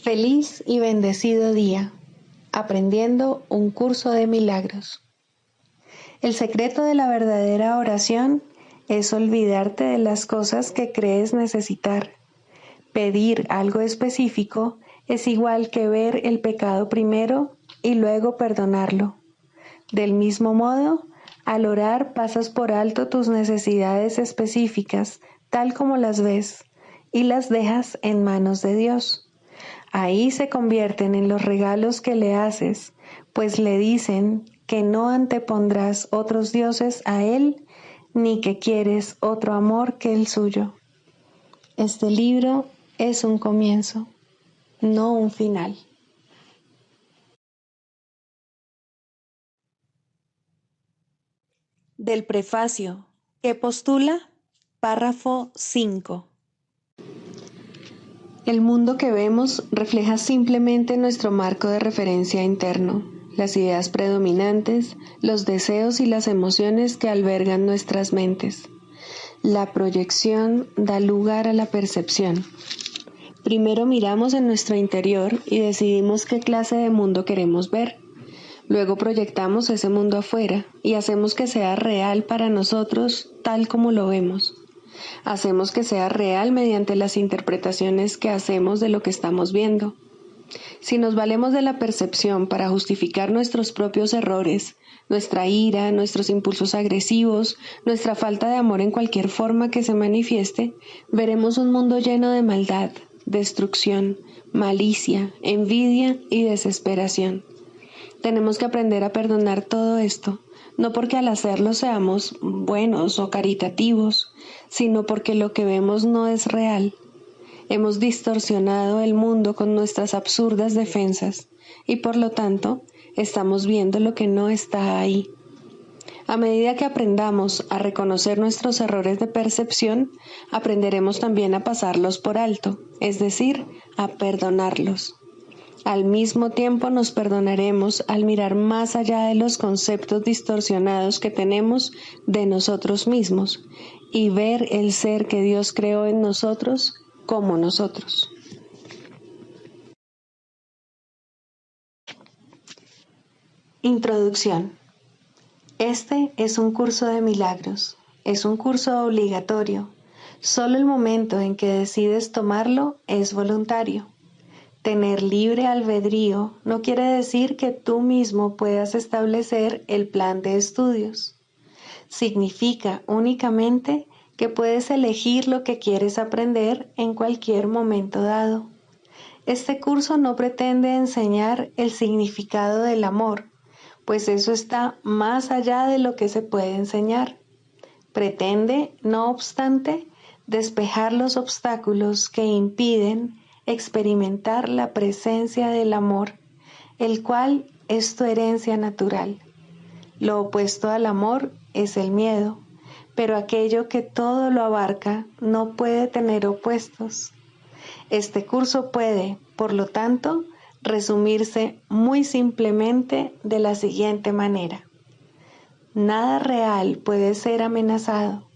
Feliz y bendecido día, aprendiendo un curso de milagros. El secreto de la verdadera oración es olvidarte de las cosas que crees necesitar. Pedir algo específico es igual que ver el pecado primero y luego perdonarlo. Del mismo modo, al orar pasas por alto tus necesidades específicas, tal como las ves, y las dejas en manos de Dios. Ahí se convierten en los regalos que le haces, pues le dicen que no antepondrás otros dioses a Él, ni que quieres otro amor que el suyo. Este libro es un comienzo, no un final. Del prefacio, que postula, párrafo 5. El mundo que vemos refleja simplemente nuestro marco de referencia interno, las ideas predominantes, los deseos y las emociones que albergan nuestras mentes. La proyección da lugar a la percepción. Primero miramos en nuestro interior y decidimos qué clase de mundo queremos ver. Luego proyectamos ese mundo afuera y hacemos que sea real para nosotros tal como lo vemos. Hacemos que sea real mediante las interpretaciones que hacemos de lo que estamos viendo. Si nos valemos de la percepción para justificar nuestros propios errores, nuestra ira, nuestros impulsos agresivos, nuestra falta de amor en cualquier forma que se manifieste, veremos un mundo lleno de maldad, destrucción, malicia, envidia y desesperación. Tenemos que aprender a perdonar todo esto, no porque al hacerlo seamos buenos o caritativos, sino porque lo que vemos no es real. Hemos distorsionado el mundo con nuestras absurdas defensas y por lo tanto estamos viendo lo que no está ahí. A medida que aprendamos a reconocer nuestros errores de percepción, aprenderemos también a pasarlos por alto, es decir, a perdonarlos. Al mismo tiempo nos perdonaremos al mirar más allá de los conceptos distorsionados que tenemos de nosotros mismos y ver el ser que Dios creó en nosotros como nosotros. Introducción. Este es un curso de milagros. Es un curso obligatorio. Solo el momento en que decides tomarlo es voluntario. Tener libre albedrío no quiere decir que tú mismo puedas establecer el plan de estudios. Significa únicamente que puedes elegir lo que quieres aprender en cualquier momento dado. Este curso no pretende enseñar el significado del amor, pues eso está más allá de lo que se puede enseñar. Pretende, no obstante, despejar los obstáculos que impiden experimentar la presencia del amor, el cual es tu herencia natural. Lo opuesto al amor es el miedo, pero aquello que todo lo abarca no puede tener opuestos. Este curso puede, por lo tanto, resumirse muy simplemente de la siguiente manera. Nada real puede ser amenazado.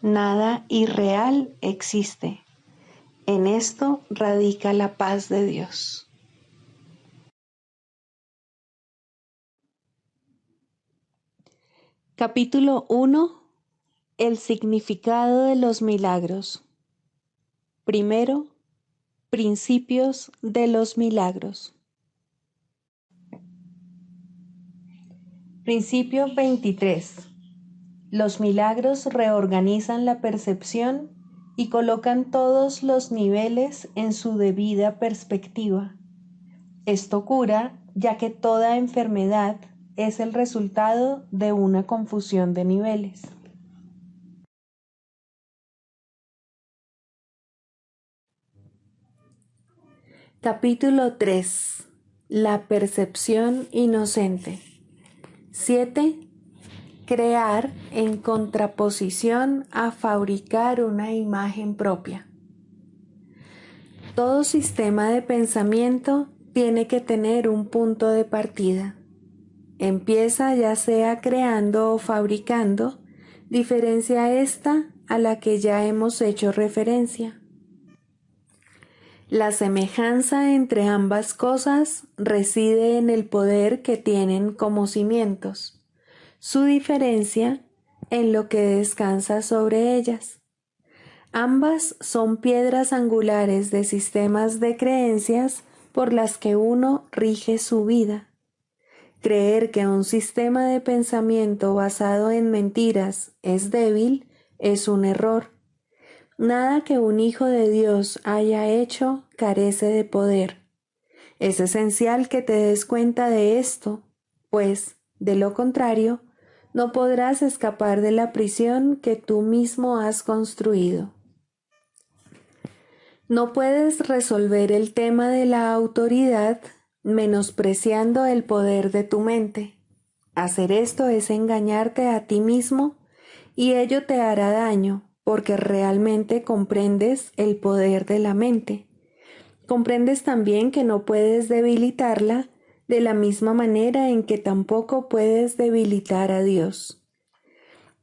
Nada irreal existe. En esto radica la paz de Dios. Capítulo 1. El significado de los milagros. Primero, principios de los milagros. Principio 23. Los milagros reorganizan la percepción y colocan todos los niveles en su debida perspectiva. Esto cura, ya que toda enfermedad es el resultado de una confusión de niveles. Capítulo 3. La percepción inocente. 7. Crear en contraposición a fabricar una imagen propia. Todo sistema de pensamiento tiene que tener un punto de partida. Empieza ya sea creando o fabricando, diferencia esta a la que ya hemos hecho referencia. La semejanza entre ambas cosas reside en el poder que tienen como cimientos, su diferencia en lo que descansa sobre ellas. Ambas son piedras angulares de sistemas de creencias por las que uno rige su vida. Creer que un sistema de pensamiento basado en mentiras es débil es un error. Nada que un hijo de Dios haya hecho carece de poder. Es esencial que te des cuenta de esto, pues, de lo contrario, no podrás escapar de la prisión que tú mismo has construido. No puedes resolver el tema de la autoridad menospreciando el poder de tu mente. Hacer esto es engañarte a ti mismo y ello te hará daño porque realmente comprendes el poder de la mente. Comprendes también que no puedes debilitarla de la misma manera en que tampoco puedes debilitar a Dios.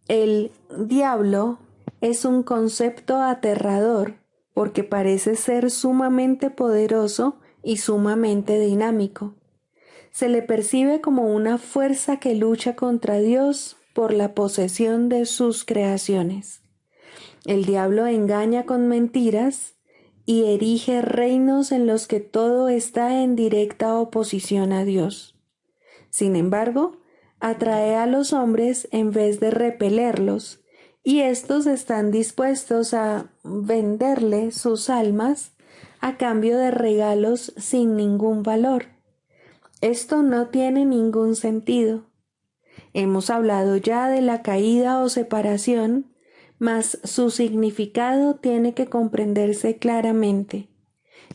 El diablo es un concepto aterrador porque parece ser sumamente poderoso y sumamente dinámico. Se le percibe como una fuerza que lucha contra Dios por la posesión de sus creaciones. El diablo engaña con mentiras y erige reinos en los que todo está en directa oposición a Dios. Sin embargo, atrae a los hombres en vez de repelerlos, y éstos están dispuestos a venderle sus almas a cambio de regalos sin ningún valor. Esto no tiene ningún sentido. Hemos hablado ya de la caída o separación, mas su significado tiene que comprenderse claramente.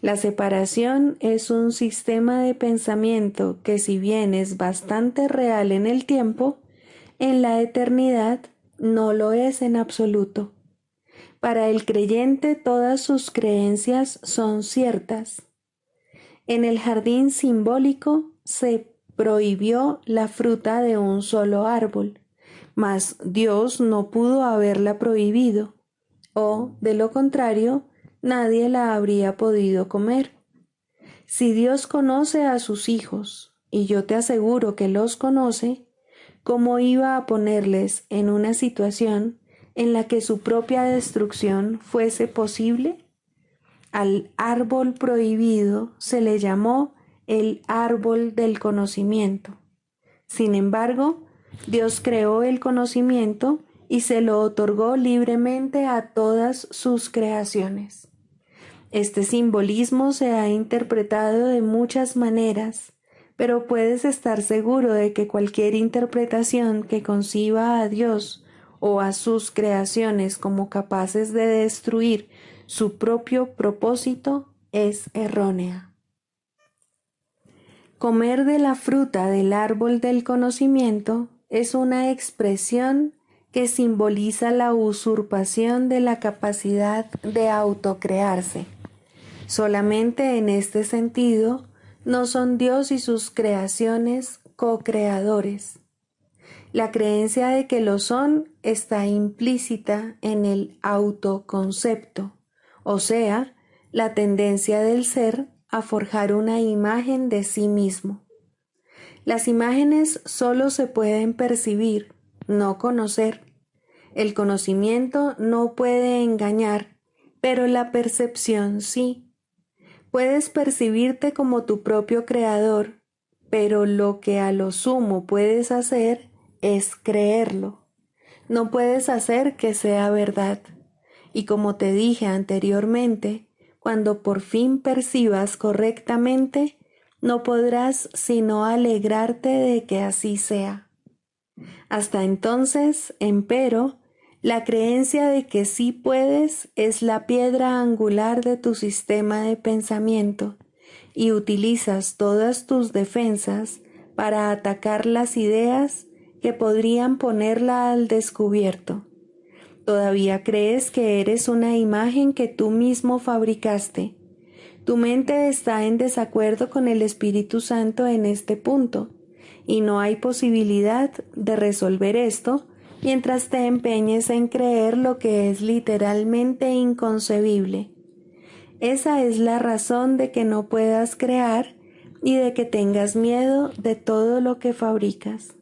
La separación es un sistema de pensamiento que, si bien es bastante real en el tiempo, en la eternidad no lo es en absoluto. Para el creyente todas sus creencias son ciertas. En el jardín simbólico se prohibió la fruta de un solo árbol, mas Dios no pudo haberla prohibido, o, de lo contrario, nadie la habría podido comer. Si Dios conoce a sus hijos, y yo te aseguro que los conoce, ¿cómo iba a ponerles en una situación en la que su propia destrucción fuese posible? Al árbol prohibido se le llamó el árbol del conocimiento. Sin embargo, Dios creó el conocimiento y se lo otorgó libremente a todas sus creaciones. Este simbolismo se ha interpretado de muchas maneras, pero puedes estar seguro de que cualquier interpretación que conciba a Dios o a sus creaciones como capaces de destruir su propio propósito es errónea. Comer de la fruta del árbol del conocimiento es una expresión que simboliza la usurpación de la capacidad de autocrearse. Solamente en este sentido no son Dios y sus creaciones co-creadores. La creencia de que lo son está implícita en el autoconcepto, o sea, la tendencia del ser a forjar una imagen de sí mismo. Las imágenes solo se pueden percibir, no conocer. El conocimiento no puede engañar, pero la percepción sí. Puedes percibirte como tu propio creador, pero lo que a lo sumo puedes hacer es creerlo. No puedes hacer que sea verdad. Y como te dije anteriormente, cuando por fin percibas correctamente, no podrás sino alegrarte de que así sea. Hasta entonces, empero, la creencia de que sí puedes es la piedra angular de tu sistema de pensamiento y utilizas todas tus defensas para atacar las ideas que podrían ponerla al descubierto. Todavía crees que eres una imagen que tú mismo fabricaste. Tu mente está en desacuerdo con el Espíritu Santo en este punto, y no hay posibilidad de resolver esto mientras te empeñes en creer lo que es literalmente inconcebible. Esa es la razón de que no puedas crear y de que tengas miedo de todo lo que fabricas.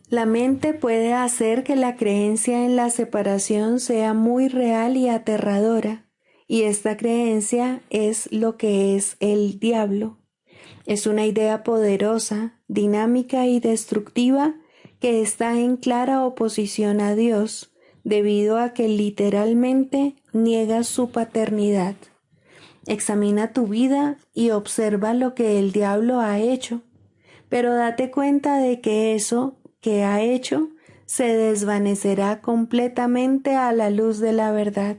La mente puede hacer que la creencia en la separación sea muy real y aterradora, y esta creencia es lo que es el diablo. Es una idea poderosa, dinámica y destructiva que está en clara oposición a Dios, debido a que literalmente niega su paternidad. Examina tu vida y observa lo que el diablo ha hecho, pero date cuenta de que eso que ha hecho se desvanecerá completamente a la luz de la verdad,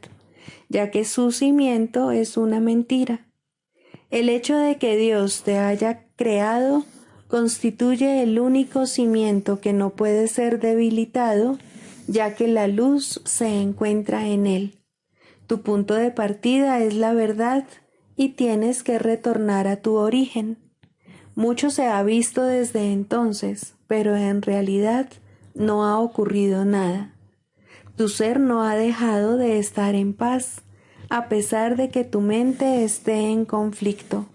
ya que su cimiento es una mentira. El hecho de que Dios te haya creado constituye el único cimiento que no puede ser debilitado, ya que la luz se encuentra en él. Tu punto de partida es la verdad y tienes que retornar a tu origen. Mucho se ha visto desde entonces, pero en realidad no ha ocurrido nada. Tu ser no ha dejado de estar en paz, a pesar de que tu mente esté en conflicto.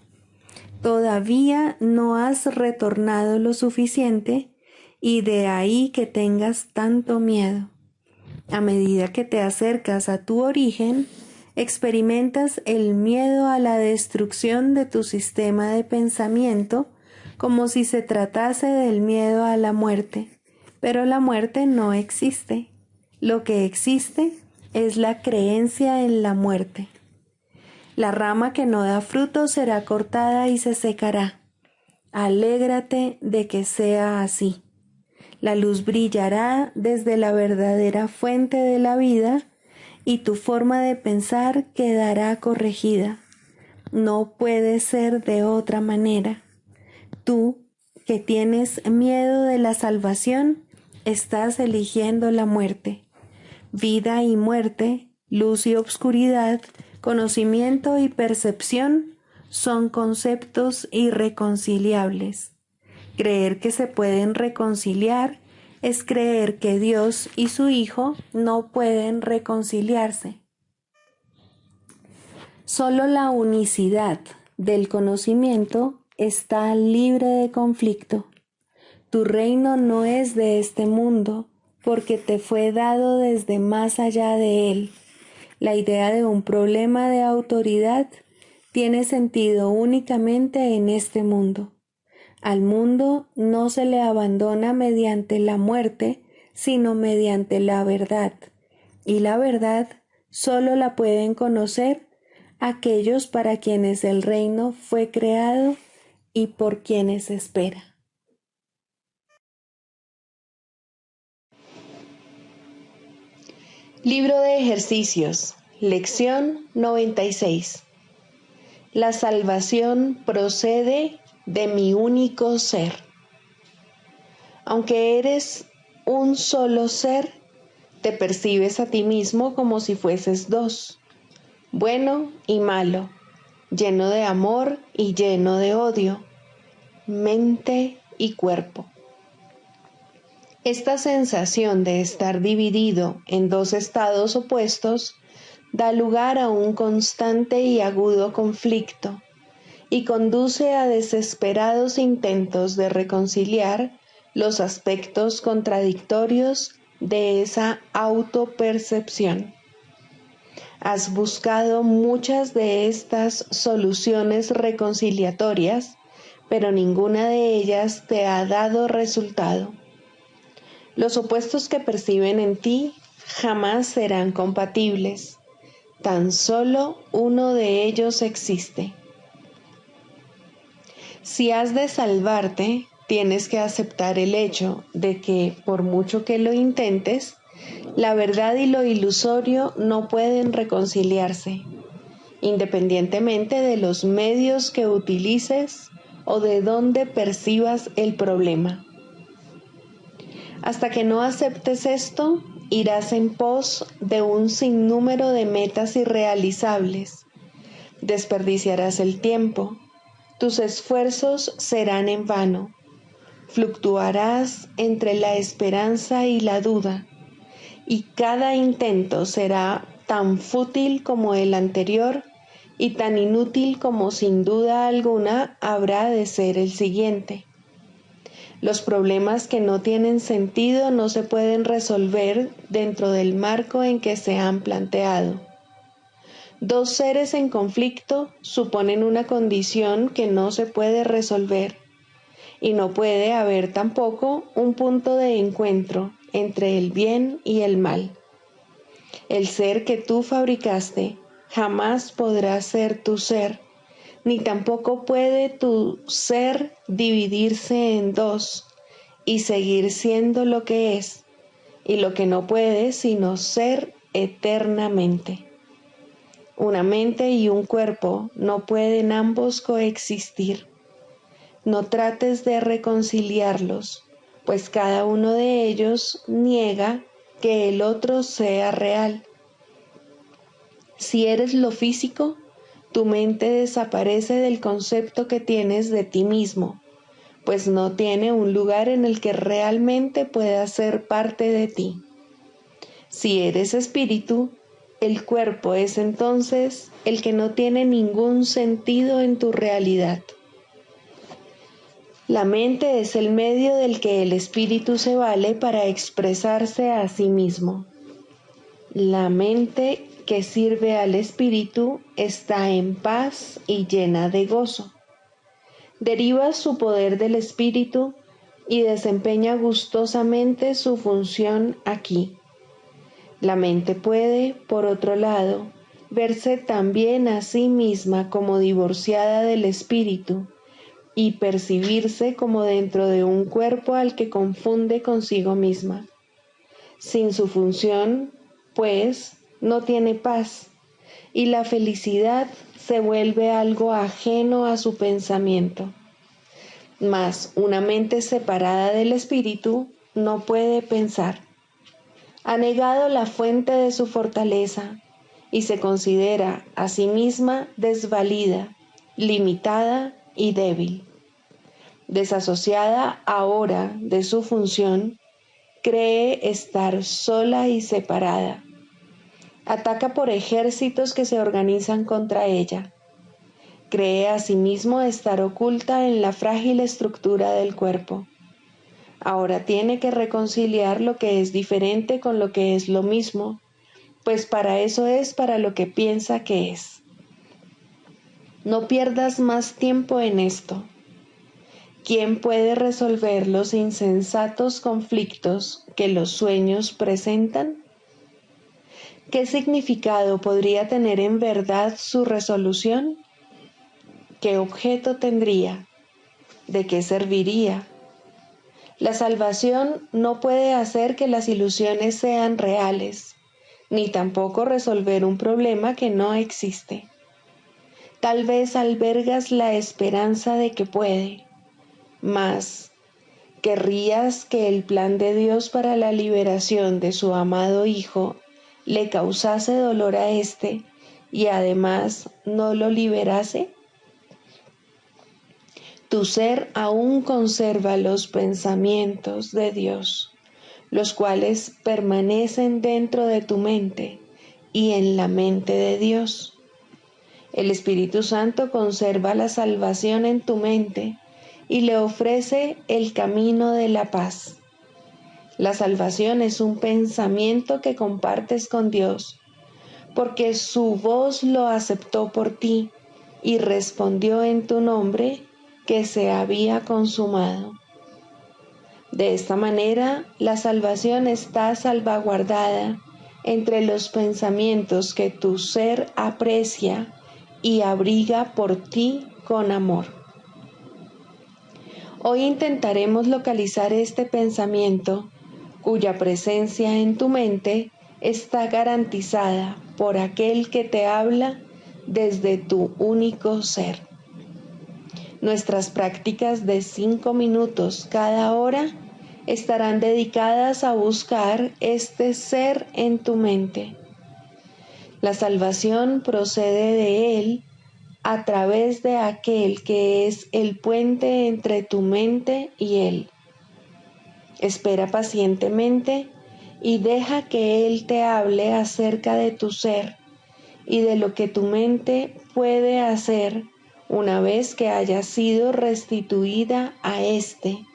Todavía no has retornado lo suficiente y de ahí que tengas tanto miedo. A medida que te acercas a tu origen, experimentas el miedo a la destrucción de tu sistema de pensamiento como si se tratase del miedo a la muerte, pero la muerte no existe. Lo que existe es la creencia en la muerte. La rama que no da fruto será cortada y se secará. Alégrate de que sea así. La luz brillará desde la verdadera fuente de la vida y tu forma de pensar quedará corregida. No puede ser de otra manera. Tú, que tienes miedo de la salvación, estás eligiendo la muerte. Vida y muerte, luz y obscuridad, conocimiento y percepción son conceptos irreconciliables. Creer que se pueden reconciliar es creer que Dios y su Hijo no pueden reconciliarse. Solo la unicidad del conocimiento está libre de conflicto. Tu reino no es de este mundo, porque te fue dado desde más allá de él. La idea de un problema de autoridad tiene sentido únicamente en este mundo. Al mundo no se le abandona mediante la muerte, sino mediante la verdad. Y la verdad solo la pueden conocer aquellos para quienes el reino fue creado y por quienes espera. Libro de ejercicios, lección 96. La salvación procede de mi único ser. Aunque eres un solo ser, te percibes a ti mismo como si fueses dos, bueno y malo, lleno de amor y lleno de odio, mente y cuerpo. Esta sensación de estar dividido en dos estados opuestos da lugar a un constante y agudo conflicto y conduce a desesperados intentos de reconciliar los aspectos contradictorios de esa autopercepción. Has buscado muchas de estas soluciones reconciliatorias, pero ninguna de ellas te ha dado resultado. Los opuestos que perciben en ti jamás serán compatibles. Tan solo uno de ellos existe. Si has de salvarte, tienes que aceptar el hecho de que, por mucho que lo intentes, la verdad y lo ilusorio no pueden reconciliarse, independientemente de los medios que utilices o de dónde percibas el problema. Hasta que no aceptes esto, irás en pos de un sinnúmero de metas irrealizables. Desperdiciarás el tiempo. Tus esfuerzos serán en vano. Fluctuarás entre la esperanza y la duda, y cada intento será tan fútil como el anterior y tan inútil como sin duda alguna habrá de ser el siguiente. Los problemas que no tienen sentido no se pueden resolver dentro del marco en que se han planteado. Dos seres en conflicto suponen una condición que no se puede resolver, y no puede haber tampoco un punto de encuentro entre el bien y el mal. El ser que tú fabricaste jamás podrá ser tu ser, ni tampoco puede tu ser dividirse en dos y seguir siendo lo que es, y lo que no puede sino ser eternamente. Una mente y un cuerpo no pueden ambos coexistir. No trates de reconciliarlos, pues cada uno de ellos niega que el otro sea real. Si eres lo físico, tu mente desaparece del concepto que tienes de ti mismo, pues no tiene un lugar en el que realmente pueda ser parte de ti. Si eres espíritu, el cuerpo es entonces el que no tiene ningún sentido en tu realidad. La mente es el medio del que el espíritu se vale para expresarse a sí mismo. La mente que sirve al espíritu está en paz y llena de gozo. Deriva su poder del espíritu y desempeña gustosamente su función aquí. La mente puede, por otro lado, verse también a sí misma como divorciada del espíritu y percibirse como dentro de un cuerpo al que confunde consigo misma. Sin su función, pues, no tiene paz, y la felicidad se vuelve algo ajeno a su pensamiento. Mas una mente separada del espíritu no puede pensar. Ha negado la fuente de su fortaleza y se considera a sí misma desvalida, limitada y débil. Desasociada ahora de su función, cree estar sola y separada. Ataca por ejércitos que se organizan contra ella. Cree asimismo estar oculta en la frágil estructura del cuerpo. Ahora tiene que reconciliar lo que es diferente con lo que es lo mismo, pues para eso es para lo que piensa que es. No pierdas más tiempo en esto. ¿Quién puede resolver los insensatos conflictos que los sueños presentan? ¿Qué significado podría tener en verdad su resolución? ¿Qué objeto tendría? ¿De qué serviría? La salvación no puede hacer que las ilusiones sean reales, ni tampoco resolver un problema que no existe. Tal vez albergas la esperanza de que puede, mas ¿querrías que el plan de Dios para la liberación de su amado Hijo le causase dolor a éste y además no lo liberase? Tu ser aún conserva los pensamientos de Dios, los cuales permanecen dentro de tu mente y en la mente de Dios. El Espíritu Santo conserva la salvación en tu mente y le ofrece el camino de la paz. La salvación es un pensamiento que compartes con Dios, porque su voz lo aceptó por ti y respondió en tu nombre que se había consumado. De esta manera, la salvación está salvaguardada entre los pensamientos que tu ser aprecia y abriga por ti con amor. Hoy intentaremos localizar este pensamiento cuya presencia en tu mente está garantizada por aquel que te habla desde tu único ser. Nuestras prácticas de 5 minutos cada hora estarán dedicadas a buscar este ser en tu mente. La salvación procede de él a través de aquel que es el puente entre tu mente y él. Espera pacientemente y deja que Él te hable acerca de tu ser y de lo que tu mente puede hacer una vez que haya sido restituida a éste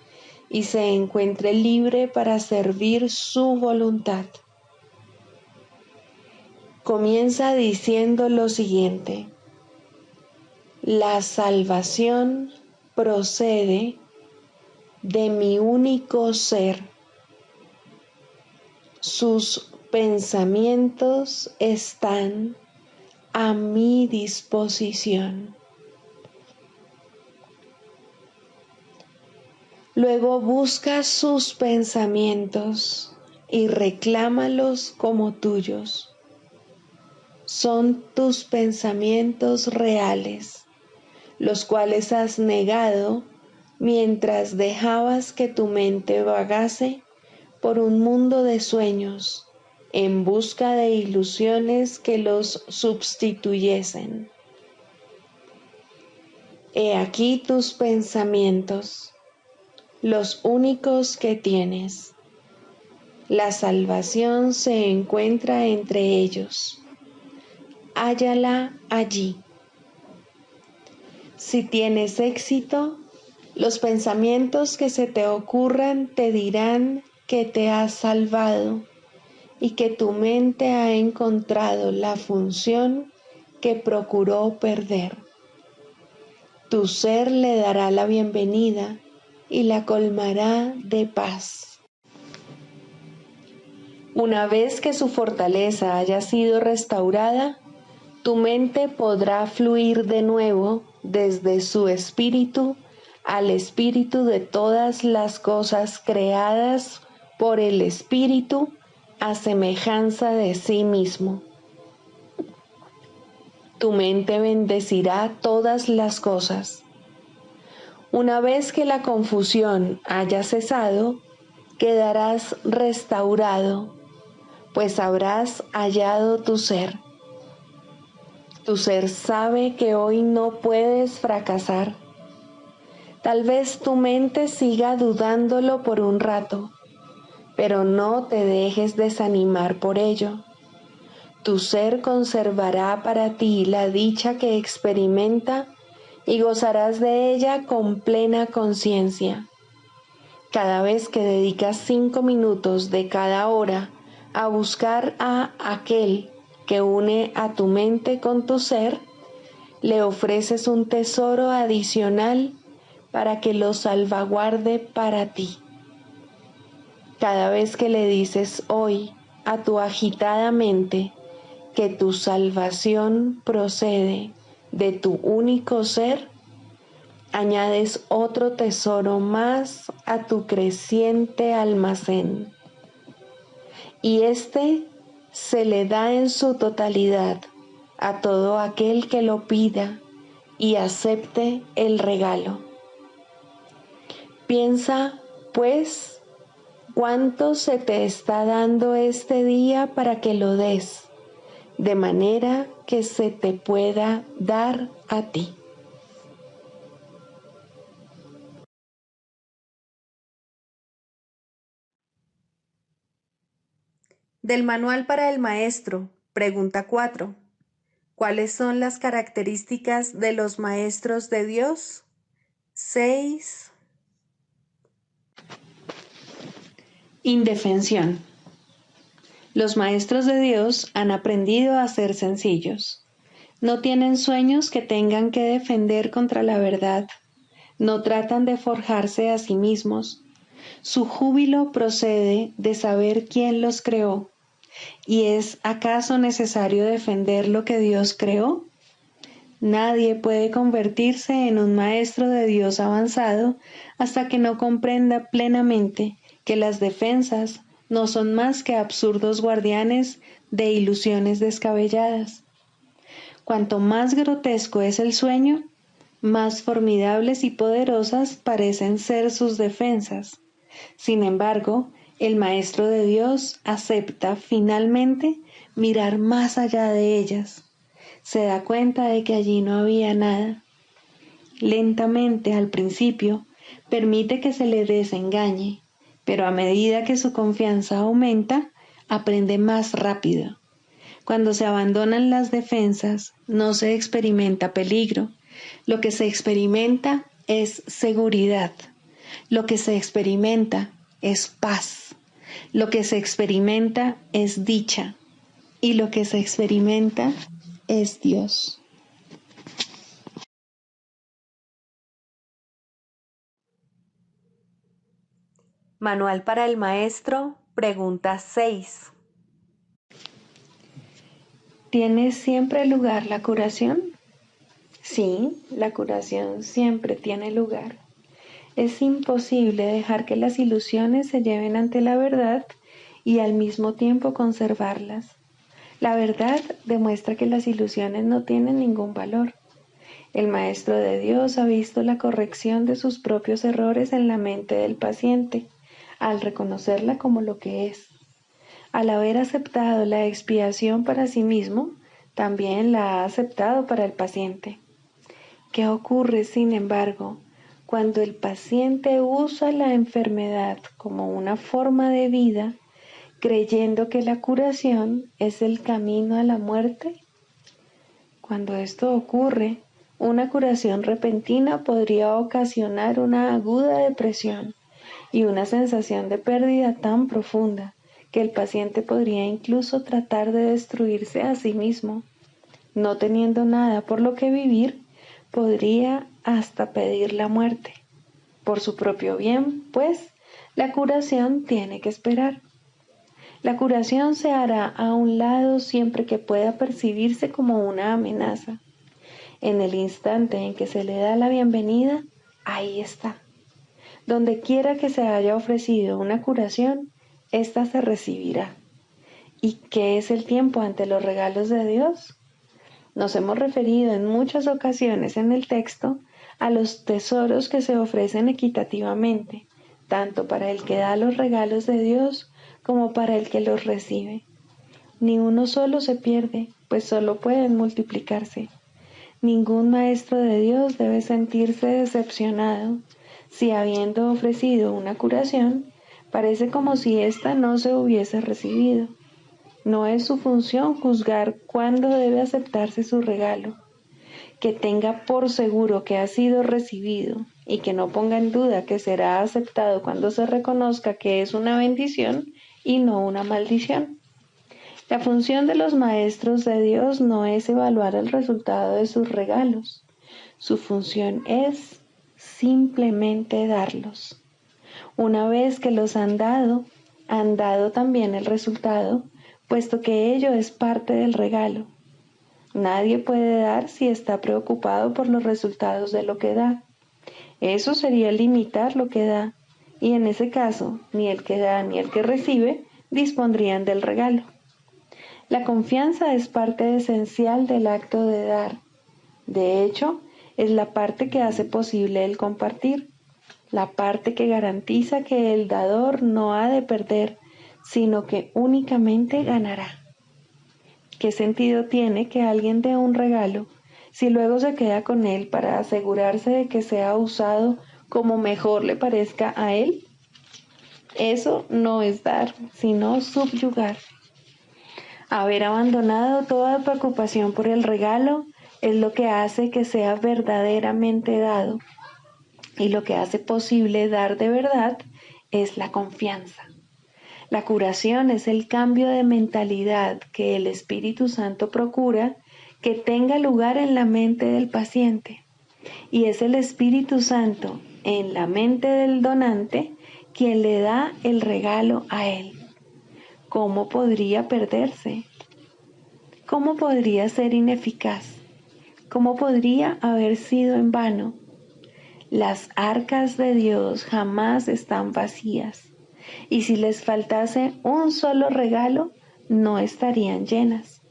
y se encuentre libre para servir su voluntad. Comienza diciendo lo siguiente: la salvación procede de mi único ser. Sus pensamientos están a mi disposición. Luego busca sus pensamientos y reclámalos como tuyos. Son tus pensamientos reales, los cuales has negado mientras dejabas que tu mente vagase por un mundo de sueños en busca de ilusiones que los sustituyesen. He aquí tus pensamientos, los únicos que tienes. La salvación se encuentra entre ellos. Hállala allí. Si tienes éxito, los pensamientos que se te ocurran te dirán que te has salvado y que tu mente ha encontrado la función que procuró perder. Tu ser le dará la bienvenida y la colmará de paz. Una vez que su fortaleza haya sido restaurada, tu mente podrá fluir de nuevo desde su espíritu al espíritu de todas las cosas creadas por el espíritu a semejanza de sí mismo. Tu mente bendecirá todas las cosas. Una vez que la confusión haya cesado, quedarás restaurado, pues habrás hallado tu ser. Tu ser sabe que hoy no puedes fracasar. Tal vez tu mente siga dudándolo por un rato, pero no te dejes desanimar por ello. Tu ser conservará para ti la dicha que experimenta y gozarás de ella con plena conciencia. Cada vez que dedicas 5 minutos de cada hora a buscar a aquel que une a tu mente con tu ser, le ofreces un tesoro adicional para que lo salvaguarde para ti. Cada vez que le dices hoy a tu agitada mente que tu salvación procede de tu único ser, añades otro tesoro más a tu creciente almacén. Y este se le da en su totalidad a todo aquel que lo pida y acepte el regalo. Piensa, pues, cuánto se te está dando este día para que lo des, de manera que se te pueda dar a ti. Del Manual para el Maestro, pregunta 4. ¿Cuáles son las características de los maestros de Dios? 6. Indefensión. Los maestros de Dios han aprendido a ser sencillos. No tienen sueños que tengan que defender contra la verdad. No tratan de forjarse a sí mismos. Su júbilo procede de saber quién los creó. ¿Y es acaso necesario defender lo que Dios creó? Nadie puede convertirse en un maestro de Dios avanzado hasta que no comprenda plenamente que las defensas no son más que absurdos guardianes de ilusiones descabelladas. Cuanto más grotesco es el sueño, más formidables y poderosas parecen ser sus defensas. Sin embargo, el Maestro de Dios acepta finalmente mirar más allá de ellas. Se da cuenta de que allí no había nada. Lentamente, al principio, permite que se le desengañe, pero a medida que su confianza aumenta, aprende más rápido. Cuando se abandonan las defensas, no se experimenta peligro. Lo que se experimenta es seguridad. Lo que se experimenta es paz. Lo que se experimenta es dicha. Y lo que se experimenta es Dios. Manual para el maestro, pregunta 6. ¿Tiene siempre lugar la curación? Sí, la curación siempre tiene lugar. Es imposible dejar que las ilusiones se lleven ante la verdad y al mismo tiempo conservarlas. La verdad demuestra que las ilusiones no tienen ningún valor. El Maestro de Dios ha visto la corrección de sus propios errores en la mente del paciente, al reconocerla como lo que es. Al haber aceptado la expiación para sí mismo, también la ha aceptado para el paciente. ¿Qué ocurre, sin embargo, cuando el paciente usa la enfermedad como una forma de vida, creyendo que la curación es el camino a la muerte? Cuando esto ocurre, una curación repentina podría ocasionar una aguda depresión y una sensación de pérdida tan profunda que el paciente podría incluso tratar de destruirse a sí mismo. No teniendo nada por lo que vivir, podría hasta pedir la muerte. Por su propio bien, pues, la curación tiene que esperar. La curación se hará a un lado siempre que pueda percibirse como una amenaza. En el instante en que se le da la bienvenida, ahí está. Donde quiera que se haya ofrecido una curación, ésta se recibirá. ¿Y qué es el tiempo ante los regalos de Dios? Nos hemos referido en muchas ocasiones en el texto a los tesoros que se ofrecen equitativamente, tanto para el que da los regalos de Dios como para el que los recibe. Ni uno solo se pierde, pues solo pueden multiplicarse. Ningún maestro de Dios debe sentirse decepcionado si, habiendo ofrecido una curación, parece como si ésta no se hubiese recibido. No es su función juzgar cuándo debe aceptarse su regalo. Que tenga por seguro que ha sido recibido y que no ponga en duda que será aceptado cuando se reconozca que es una bendición y no una maldición. La función de los maestros de Dios no es evaluar el resultado de sus regalos. Su función es simplemente darlos. Una vez que los han dado también el resultado, puesto que ello es parte del regalo. Nadie puede dar si está preocupado por los resultados de lo que da. Eso sería limitar lo que da, y en ese caso, ni el que da ni el que recibe dispondrían del regalo. La confianza es parte esencial del acto de dar. De hecho, es la parte que hace posible el compartir, la parte que garantiza que el dador no ha de perder, sino que únicamente ganará. ¿Qué sentido tiene que alguien dé un regalo si luego se queda con él para asegurarse de que sea usado como mejor le parezca a él? Eso no es dar, sino subyugar. Haber abandonado toda preocupación por el regalo es lo que hace que sea verdaderamente dado, y lo que hace posible dar de verdad es la confianza. La curación es el cambio de mentalidad que el Espíritu Santo procura que tenga lugar en la mente del paciente, y es el Espíritu Santo en la mente del donante quien le da el regalo a él. ¿Cómo podría perderse? ¿Cómo podría ser ineficaz? ¿Cómo podría haber sido en vano? Las arcas de Dios jamás están vacías, y si les faltase un solo regalo, no estarían llenas.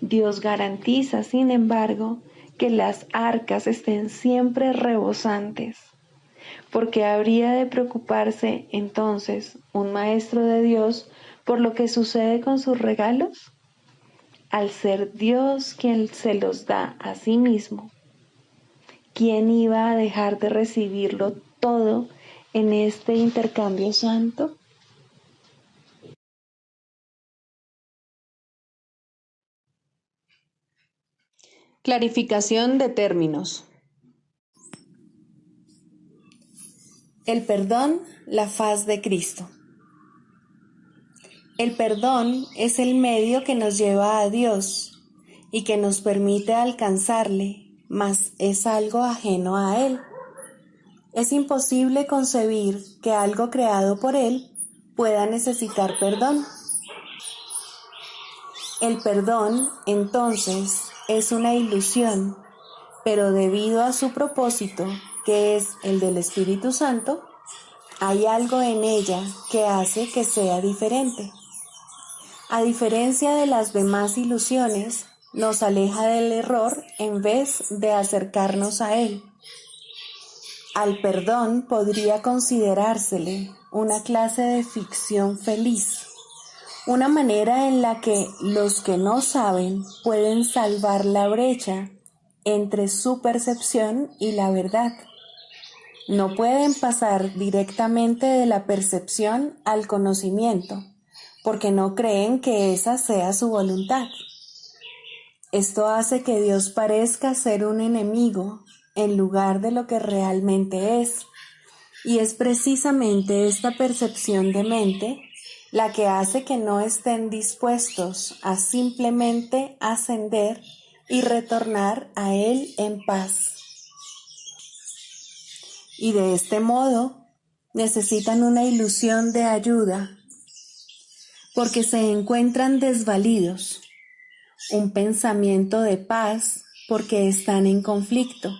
Dios garantiza, sin embargo, que las arcas estén siempre rebosantes. ¿Por qué habría de preocuparse entonces un maestro de Dios por lo que sucede con sus regalos? Al ser Dios quien se los da a sí mismo, ¿quién iba a dejar de recibirlo todo en este intercambio santo? Clarificación de términos. El perdón, la faz de Cristo. El perdón es el medio que nos lleva a Dios y que nos permite alcanzarle, mas es algo ajeno a Él. Es imposible concebir que algo creado por Él pueda necesitar perdón. El perdón, entonces, es una ilusión, pero debido a su propósito, que es el del Espíritu Santo, hay algo en ella que hace que sea diferente. A diferencia de las demás ilusiones, nos aleja del error en vez de acercarnos a él. Al perdón podría considerársele una clase de ficción feliz, una manera en la que los que no saben pueden salvar la brecha entre su percepción y la verdad. No pueden pasar directamente de la percepción al conocimiento, porque no creen que esa sea su voluntad. Esto hace que Dios parezca ser un enemigo en lugar de lo que realmente es, y es precisamente esta percepción de mente la que hace que no estén dispuestos a simplemente ascender y retornar a Él en paz. Y de este modo necesitan una ilusión de ayuda, porque se encuentran desvalidos, un pensamiento de paz porque están en conflicto.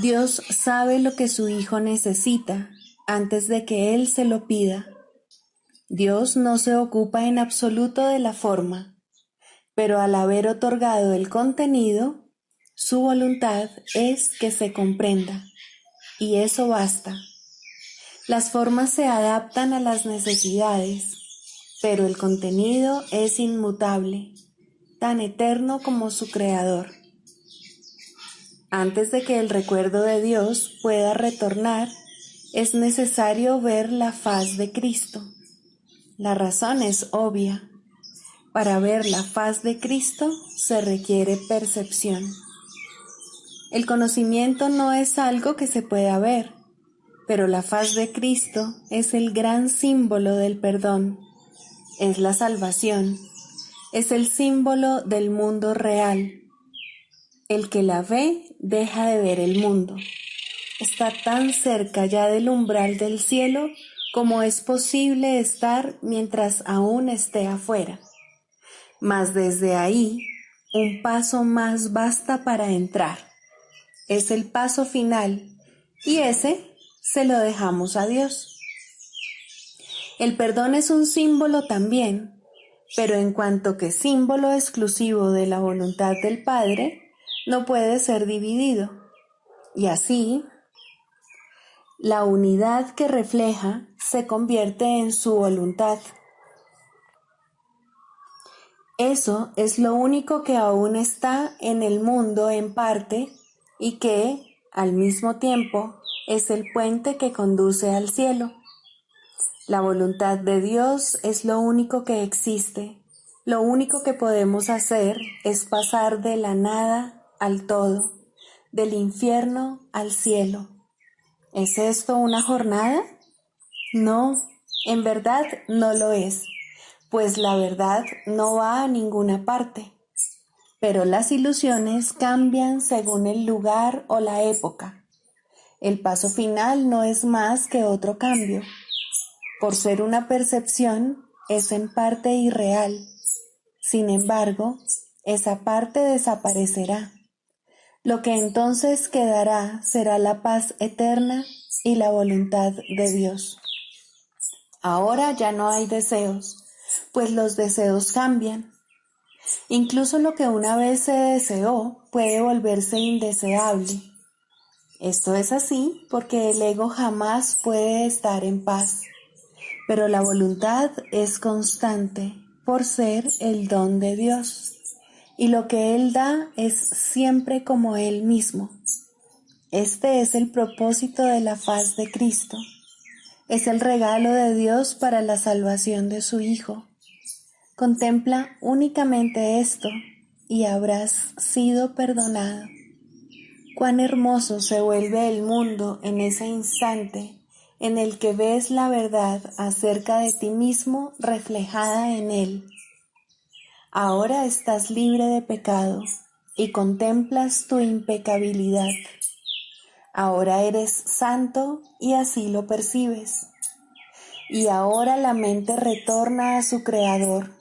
Dios sabe lo que su Hijo necesita antes de que Él se lo pida. Dios no se ocupa en absoluto de la forma, pero al haber otorgado el contenido, su voluntad es que se comprenda, y eso basta. Las formas se adaptan a las necesidades, pero el contenido es inmutable, tan eterno como su creador. Antes de que el recuerdo de Dios pueda retornar, es necesario ver la faz de Cristo. La razón es obvia. Para ver la faz de Cristo se requiere percepción. El conocimiento no es algo que se pueda ver, pero la faz de Cristo es el gran símbolo del perdón, es la salvación, es el símbolo del mundo real. El que la ve deja de ver el mundo. Está tan cerca ya del umbral del cielo como es posible estar mientras aún esté afuera. Mas desde ahí, un paso más basta para entrar. Es el paso final, y ese se lo dejamos a Dios. El perdón es un símbolo también, pero en cuanto que símbolo exclusivo de la voluntad del Padre, no puede ser dividido. Y así, la unidad que refleja se convierte en su voluntad. Eso es lo único que aún está en el mundo en parte y que, al mismo tiempo, es el puente que conduce al cielo. La voluntad de Dios es lo único que existe. Lo único que podemos hacer es pasar de la nada al todo, del infierno al cielo. ¿Es esto una jornada? No, en verdad no lo es, pues la verdad no va a ninguna parte. Pero las ilusiones cambian según el lugar o la época. El paso final no es más que otro cambio. Por ser una percepción, es en parte irreal. Sin embargo, esa parte desaparecerá. Lo que entonces quedará será la paz eterna y la voluntad de Dios. Ahora ya no hay deseos, pues los deseos cambian. Incluso lo que una vez se deseó puede volverse indeseable. Esto es así porque el ego jamás puede estar en paz, pero la voluntad es constante por ser el don de Dios, y lo que Él da es siempre como Él mismo. Este es el propósito de la faz de Cristo. Es el regalo de Dios para la salvación de su Hijo. Contempla únicamente esto y habrás sido perdonado. Cuán hermoso se vuelve el mundo en ese instante en el que ves la verdad acerca de ti mismo reflejada en él. Ahora estás libre de pecado y contemplas tu impecabilidad. Ahora eres santo y así lo percibes. Y ahora la mente retorna a su Creador,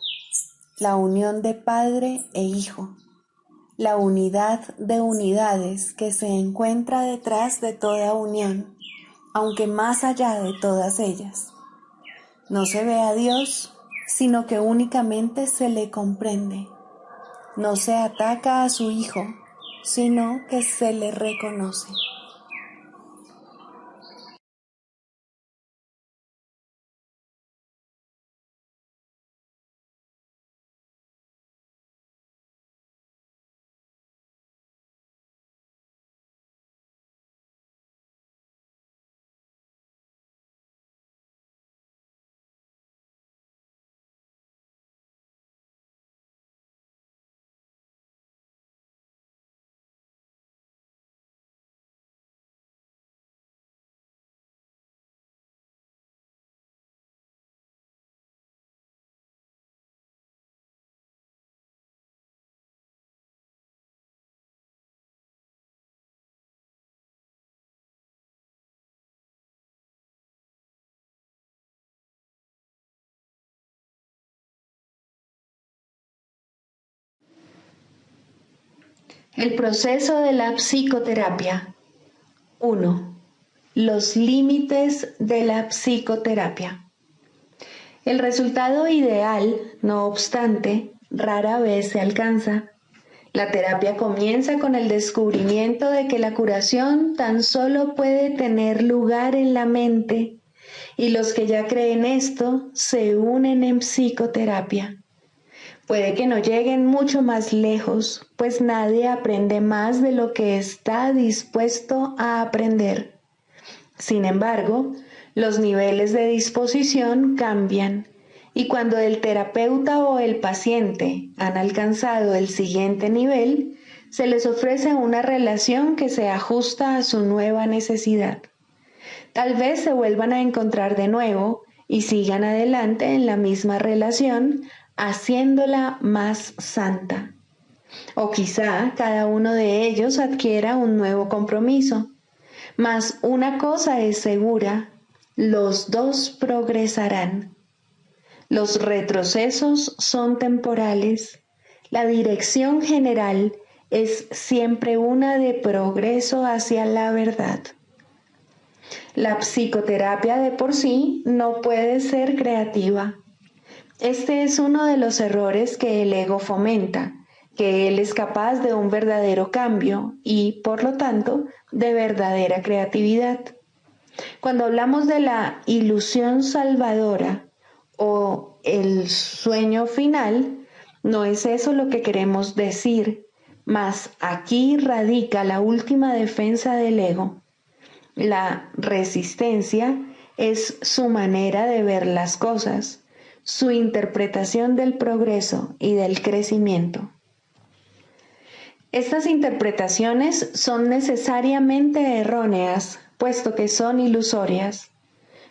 la unión de Padre e Hijo, la unidad de unidades que se encuentra detrás de toda unión, aunque más allá de todas ellas. No se ve a Dios, sino que únicamente se le comprende. No se ataca a su Hijo, sino que se le reconoce. El proceso de la psicoterapia. 1. Los límites de la psicoterapia. El resultado ideal, no obstante, rara vez se alcanza. La terapia comienza con el descubrimiento de que la curación tan solo puede tener lugar en la mente, y los que ya creen esto se unen en psicoterapia. Puede que no lleguen mucho más lejos, pues nadie aprende más de lo que está dispuesto a aprender. Sin embargo, los niveles de disposición cambian, y cuando el terapeuta o el paciente han alcanzado el siguiente nivel, se les ofrece una relación que se ajusta a su nueva necesidad. Tal vez se vuelvan a encontrar de nuevo y sigan adelante en la misma relación, haciéndola más santa. O quizá cada uno de ellos adquiera un nuevo compromiso. Mas una cosa es segura, los dos progresarán. Los retrocesos son temporales. La dirección general es siempre una de progreso hacia la verdad. La psicoterapia de por sí no puede ser creativa. Este es uno de los errores que el ego fomenta, que él es capaz de un verdadero cambio y, por lo tanto, de verdadera creatividad. Cuando hablamos de la ilusión salvadora o el sueño final, no es eso lo que queremos decir, mas aquí radica la última defensa del ego. La resistencia es su manera de ver las cosas, su interpretación del progreso y del crecimiento. Estas interpretaciones son necesariamente erróneas, puesto que son ilusorias.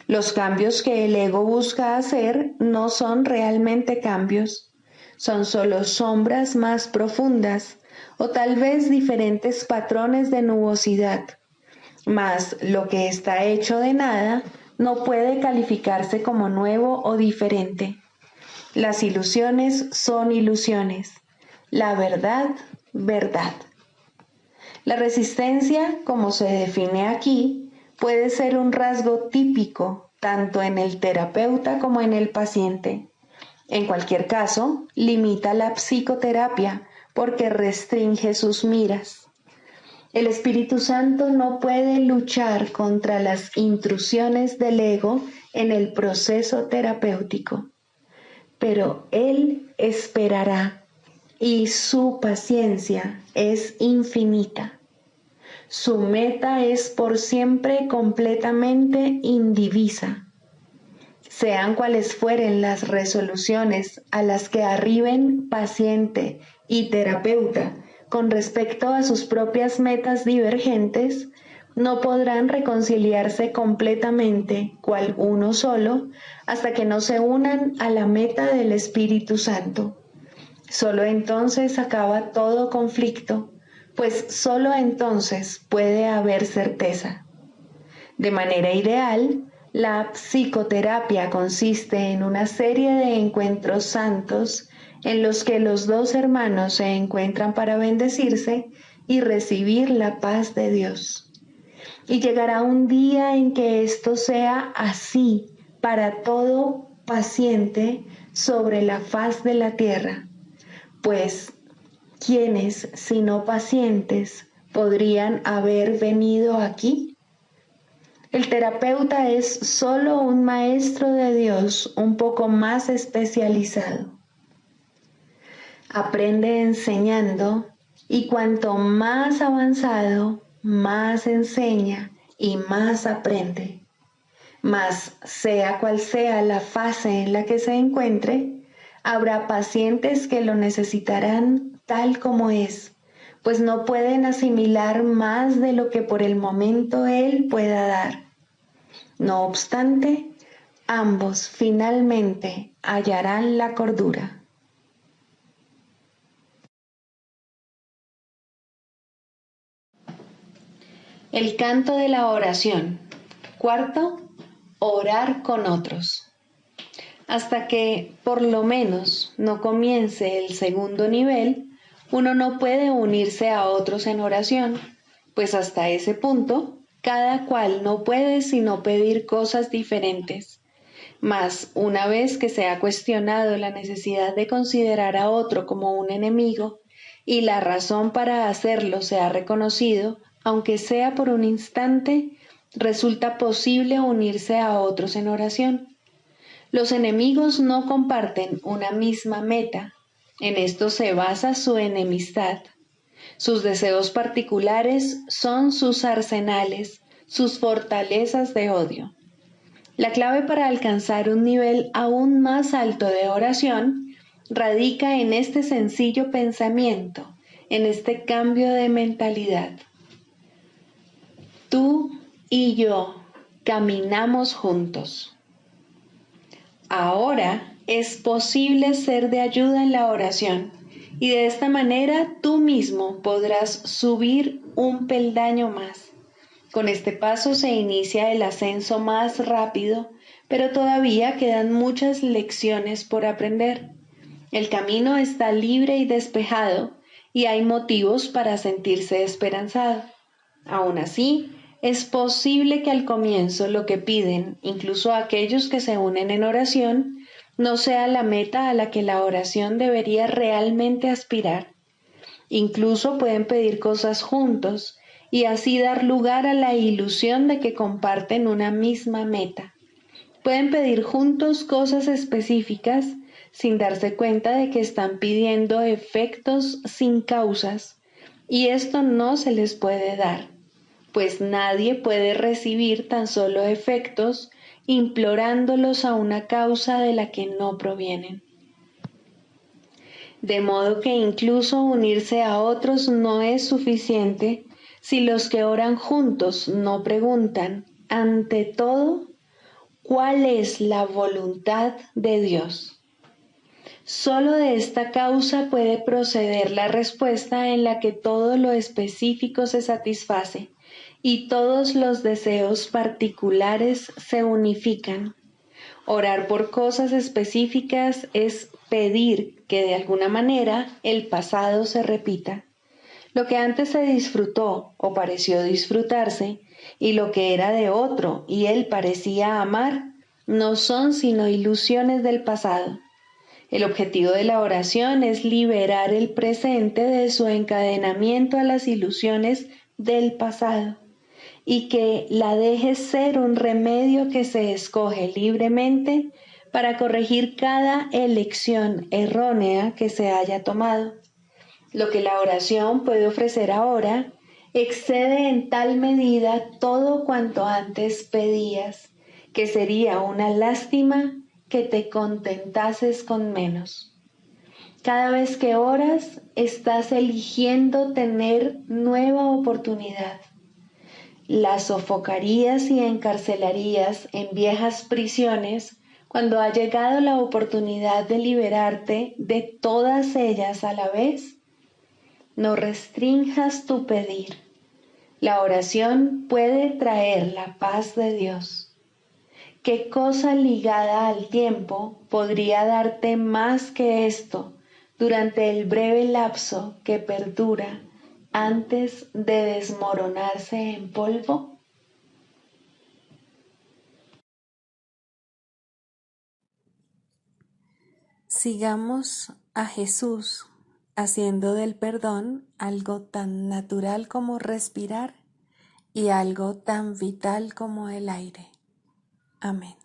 Los cambios que el ego busca hacer no son realmente cambios, son solo sombras más profundas o tal vez diferentes patrones de nubosidad. Mas lo que está hecho de nada no puede calificarse como nuevo o diferente. Las ilusiones son ilusiones, la verdad, verdad. La resistencia, como se define aquí, puede ser un rasgo típico tanto en el terapeuta como en el paciente. En cualquier caso, limita la psicoterapia porque restringe sus miras. El Espíritu Santo no puede luchar contra las intrusiones del ego en el proceso terapéutico, pero Él esperará y su paciencia es infinita. Su meta es por siempre completamente indivisa. Sean cuales fueren las resoluciones a las que arriben paciente y terapeuta con respecto a sus propias metas divergentes, no podrán reconciliarse completamente cual uno solo hasta que no se unan a la meta del Espíritu Santo. Solo entonces acaba todo conflicto, pues solo entonces puede haber certeza. De manera ideal, la psicoterapia consiste en una serie de encuentros santos en los que los dos hermanos se encuentran para bendecirse y recibir la paz de Dios. Y llegará un día en que esto sea así para todo paciente sobre la faz de la tierra, pues ¿quiénes, sino pacientes, podrían haber venido aquí? El terapeuta es solo un maestro de Dios un poco más especializado. Aprende enseñando y cuanto más avanzado, más enseña y más aprende. Mas sea cual sea la fase en la que se encuentre, habrá pacientes que lo necesitarán tal como es, pues no pueden asimilar más de lo que por el momento él pueda dar. No obstante, ambos finalmente hallarán la cordura. El canto de la oración. Cuarto, orar con otros. Hasta que, por lo menos, no comience el segundo nivel, uno no puede unirse a otros en oración, pues hasta ese punto, cada cual no puede sino pedir cosas diferentes. Mas, una vez que se ha cuestionado la necesidad de considerar a otro como un enemigo, y la razón para hacerlo se ha reconocido, aunque sea por un instante, resulta posible unirse a otros en oración. Los enemigos no comparten una misma meta. En esto se basa su enemistad. Sus deseos particulares son sus arsenales, sus fortalezas de odio. La clave para alcanzar un nivel aún más alto de oración radica en este sencillo pensamiento, en este cambio de mentalidad. Tú y yo caminamos juntos. Ahora es posible ser de ayuda en la oración y de esta manera tú mismo podrás subir un peldaño más. Con este paso se inicia el ascenso más rápido, pero todavía quedan muchas lecciones por aprender. El camino está libre y despejado y hay motivos para sentirse esperanzado. Aún así, es posible que al comienzo lo que piden, incluso aquellos que se unen en oración, no sea la meta a la que la oración debería realmente aspirar. Incluso pueden pedir cosas juntos y así dar lugar a la ilusión de que comparten una misma meta. Pueden pedir juntos cosas específicas sin darse cuenta de que están pidiendo efectos sin causas, y esto no se les puede dar, pues nadie puede recibir tan solo efectos implorándolos a una causa de la que no provienen. De modo que incluso unirse a otros no es suficiente si los que oran juntos no preguntan, ante todo, ¿cuál es la voluntad de Dios? Solo de esta causa puede proceder la respuesta en la que todo lo específico se satisface y todos los deseos particulares se unifican. Orar por cosas específicas es pedir que de alguna manera el pasado se repita. Lo que antes se disfrutó o pareció disfrutarse, y lo que era de otro y él parecía amar, no son sino ilusiones del pasado. El objetivo de la oración es liberar el presente de su encadenamiento a las ilusiones del pasado y que la deje ser un remedio que se escoge libremente para corregir cada elección errónea que se haya tomado. Lo que la oración puede ofrecer ahora excede en tal medida todo cuanto antes pedías, que sería una lástima que te contentases con menos. Cada vez que oras, estás eligiendo tener nueva oportunidad. La sofocarías y encarcelarías en viejas prisiones cuando ha llegado la oportunidad de liberarte de todas ellas a la vez. No restrinjas tu pedir. La oración puede traer la paz de Dios. ¿Qué cosa ligada al tiempo podría darte más que esto durante el breve lapso que perdura antes de desmoronarse en polvo? Sigamos a Jesús haciendo del perdón algo tan natural como respirar y algo tan vital como el aire. Amén.